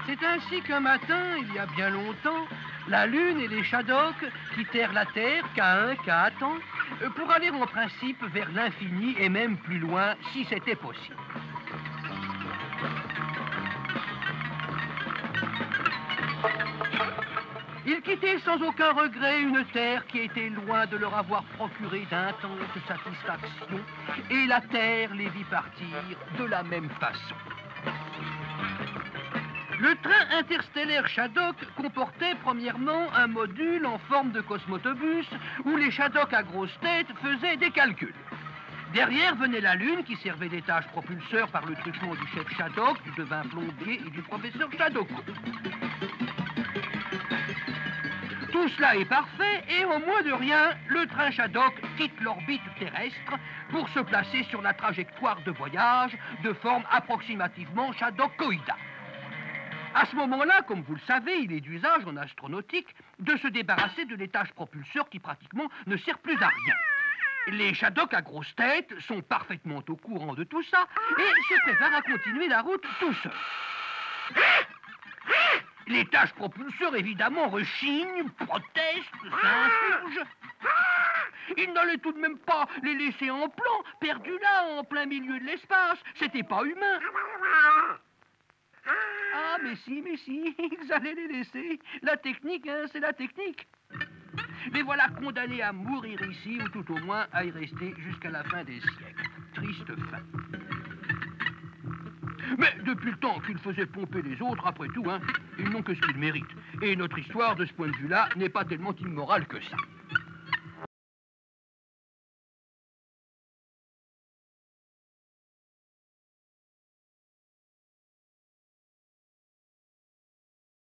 C'est ainsi qu'un matin, il y a bien longtemps, la Lune et les Shadocks quittèrent la Terre qu'à temps, pour aller en principe vers l'infini et même plus loin, si c'était possible. Ils quittaient sans aucun regret une terre qui était loin de leur avoir procuré d'intenses satisfactions, et la Terre les vit partir de la même façon. Le train interstellaire Shadok comportait premièrement un module en forme de cosmotobus où les Shadocks à grosse tête faisaient des calculs. Derrière venait la Lune qui servait d'étage propulseur par le truchement du chef Shadok, du devin plombier et du professeur Shadoko. Tout cela est parfait et en moins de rien, le train Shadok quitte l'orbite terrestre pour se placer sur la trajectoire de voyage de forme approximativement Shadokoïda. À ce moment-là, comme vous le savez, il est d'usage en astronautique de se débarrasser de l'étage propulseur qui pratiquement ne sert plus à rien. Les Shadocks à grosse tête sont parfaitement au courant de tout ça et se préparent à continuer la route tout seuls. L'étage propulseur, évidemment, rechigne, proteste, s'insurge. Il n'allait tout de même pas les laisser en plan, perdus là, en plein milieu de l'espace. C'était pas humain. Ah, mais si, ils allaient les laisser. La technique, hein, c'est la technique. Les voilà condamnés à mourir ici, ou tout au moins à y rester jusqu'à la fin des siècles. Triste fin. Mais depuis le temps qu'ils faisaient pomper les autres, après tout, hein, ils n'ont que ce qu'ils méritent. Et notre histoire, de ce point de vue-là, n'est pas tellement immorale que ça.